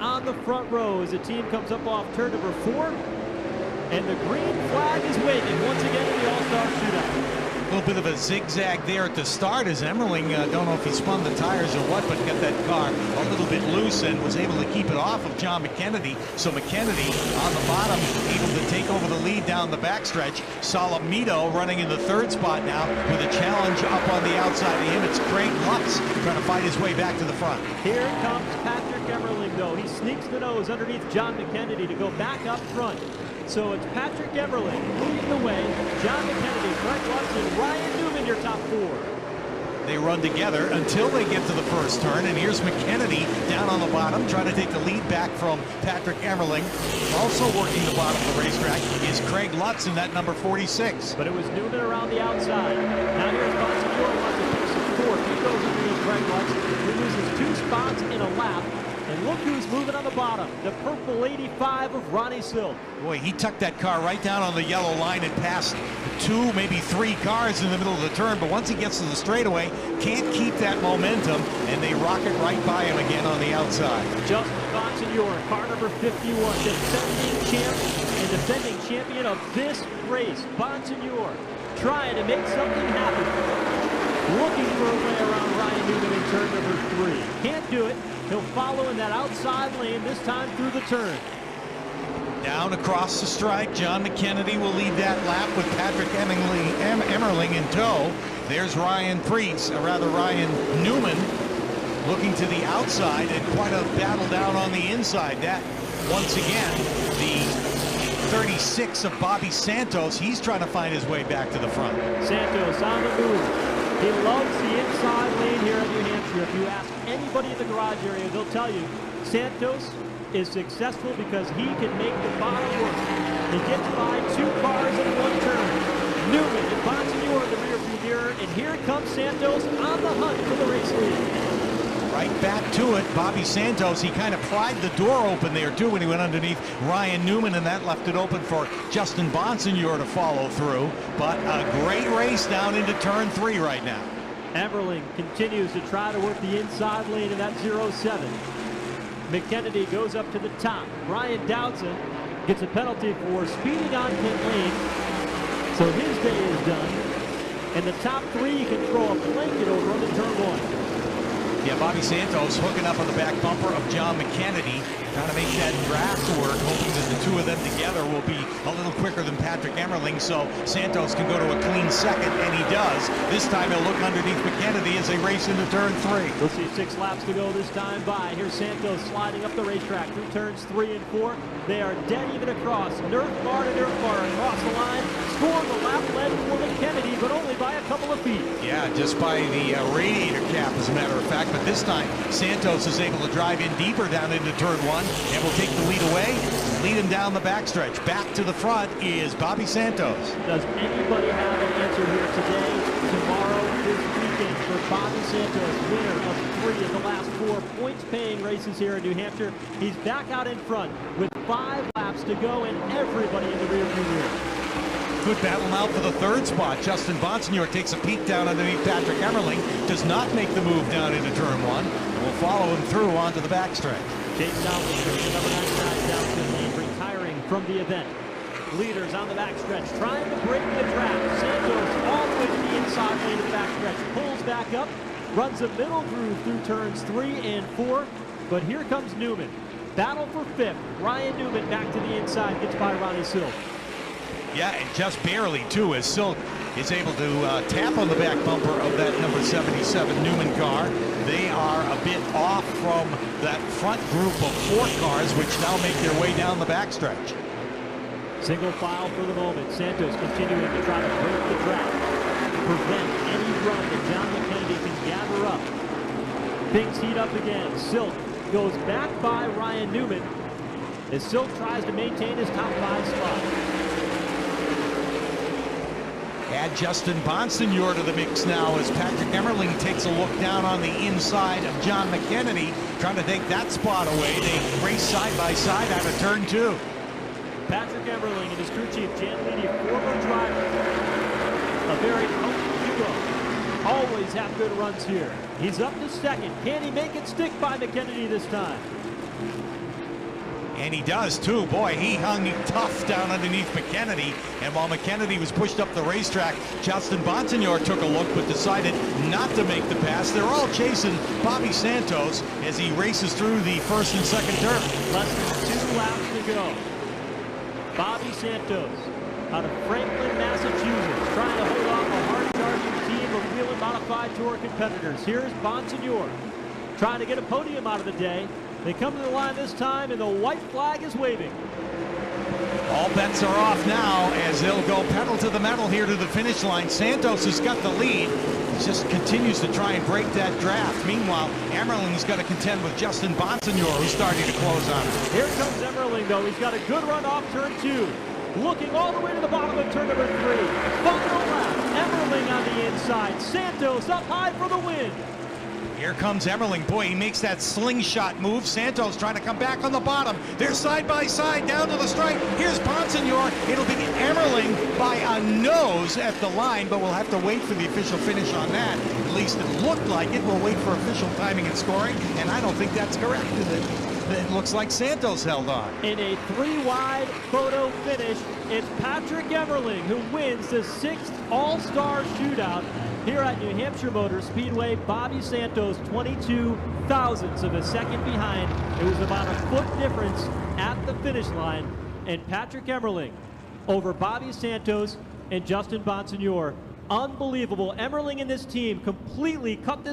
on the front row as the team comes up off turn number 4. And the green flag is waving once again in the All-Star Shootout. A little bit of a zigzag there at the start as Emmerling, don't know if he spun the tires or what, but got that car a little bit loose and was able to keep it off of John McKennedy. So McKennedy on the bottom, able to take over the lead down the backstretch. Salamito running in the 3rd spot now with a challenge up on the outside of him. It's Craig Lutz trying to fight his way back to the front. Here comes Patrick Emmerling, though. He sneaks the nose underneath John McKennedy to go back up front. So it's Patrick Emmerling leading the way. John McKennedy, Craig Lutz, and Ryan Newman, your top 4. They run together until they get to the first turn, and here's McKennedy down on the bottom trying to take the lead back from Patrick Emmerling. Also working the bottom of the racetrack is Craig Lutz in that number 46. But it was Newman around the outside. Now here's Bonsignore on the pace of 4. He goes underneath Craig Lutz. He loses 2 spots in a lap. And look who's moving on the bottom, the purple 85 of Ronnie Silk. Boy, he tucked that car right down on the yellow line and passed 2, maybe 3 cars in the middle of the turn. But once he gets to the straightaway, can't keep that momentum, and they rocket right by him again on the outside. Justin Bonsignore, car number 51, defending champ and defending champion of this race. Bonsignore trying to make something happen. Looking for a way around Ryan Newman in turn number 3. Can't do it. He'll follow in that outside lane, this time through the turn. Down across the strike, John McKennedy will lead that lap with Patrick Emmerling in tow. There's Ryan Newman looking to the outside, and quite a battle down on the inside. That, once again, the 36 of Bobby Santos. He's trying to find his way back to the front. Santos on the move. He loves the inside lane here in New Hampshire. If you ask anybody in the garage area, they'll tell you Santos is successful because he can make the bottom work. He gets by 2 cars in 1 turn. Newman and Bonsignore in the rearview mirror, and here comes Santos on the hunt for the race lead. Right back to it, Bobby Santos. He kind of pried the door open there too when he went underneath Ryan Newman, and that left it open for Justin Bonsignore to follow through. But a great race down into turn 3 right now. Emmerling continues to try to work the inside lane in that 07. McKennedy goes up to the top. Brian Dowdson gets a penalty for speeding on pit lane, so his day is done. And the top 3 can throw a blanket over him in turn 1. Yeah, Bobby Santos hooking up on the back bumper of John McKennedy, trying to make that draft work, hoping that the 2 of them together will be a little quicker than Patrick Emmerling, so Santos can go to a clean second, and he does. This time he'll look underneath McKennedy as they race into turn 3. We'll see 6 laps to go this time by. Here's Santos sliding up the racetrack through turns 3 and 4. They are dead even across. Nerf bar to nerf bar across the line. Scoring the lap lead for McKennedy, but only by a couple of feet. Yeah, just by the radiator cap, as a matter of fact. But this time, Santos is able to drive in deeper down into turn 1 and will take the lead away, lead him down the backstretch. Back to the front is Bobby Santos. Does anybody have an answer here today, tomorrow, this weekend for Bobby Santos, winner of 3 of the last 4 points-paying races here in New Hampshire? He's back out in front with 5 laps to go and everybody in the rearview mirror. Good battle now for the 3rd spot. Justin Bonsignore takes a peek down underneath Patrick Emmerling, does not make the move down into turn 1, and will follow him through onto the backstretch. Chase Dowdson, number 99 Dowdson, retiring from the event. Leaders on the backstretch trying to break the draft. Santos all the way to the inside lane of the backstretch, pulls back up, runs a middle groove through turns 3 and 4, but here comes Newman. Battle for 5th. Ryan Newman back to the inside, gets by Ronnie Silk. Yeah, and just barely, too, as Silk is able to tap on the back bumper of that number 77 Newman car. They are a bit off from that front group of 4 cars, which now make their way down the backstretch. Single file for the moment. Santos continuing to try to break the track, prevent any run that John McKennedy can gather up. Things heat up again. Silk goes back by Ryan Newman as Silk tries to maintain his top 5 spot. Add Justin Bonsignore to the mix now as Patrick Emmerling takes a look down on the inside of John McKennedy, trying to take that spot away. They race side by side out of turn 2. Patrick Emmerling and his crew chief, Jan Leedy, former driver. A very healthy duo. Always have good runs here. He's up to 2nd. Can he make it stick by McKennedy this time? And he does too. Boy, he hung tough down underneath McKennedy. And while McKennedy was pushed up the racetrack, Justin Bonsignor took a look but decided not to make the pass. They're all chasing Bobby Santos as he races through the first and second turn. Less than 2 laps to go. Bobby Santos out of Franklin, Massachusetts, trying to hold off a hard-charging team of wheel and modified tour competitors. Here's Bonsignor trying to get a podium out of the day. They come to the line this time, and the white flag is waving. All bets are off now as they'll go pedal to the metal here to the finish line. Santos has got the lead. He just continues to try and break that draft. Meanwhile, Emmerling's got to contend with Justin Bonsignor, who's starting to close on him. Here comes Emmerling, though. He's got a good run off turn 2. Looking all the way to the bottom of turn number 3. Final lap. Emmerling on the inside. Santos up high for the win. Here comes Emmerling. Boy, he makes that slingshot move. Santos trying to come back on the bottom. They're side by side down to the stripe. Here's Bonsignor. It'll be Emmerling by a nose at the line, but we'll have to wait for the official finish on that. At least it looked like it. We'll wait for official timing and scoring, and I don't think that's correct. It looks like Santos held on. In a 3-wide photo finish, it's Patrick Emmerling who wins the 6th All-Star Shootout here at New Hampshire Motor Speedway. Bobby Santos 22 thousandths of a second behind. It was about a foot difference at the finish line, and Patrick Emmerling over Bobby Santos and Justin Bonsignor. Unbelievable. Emmerling and this team completely cut this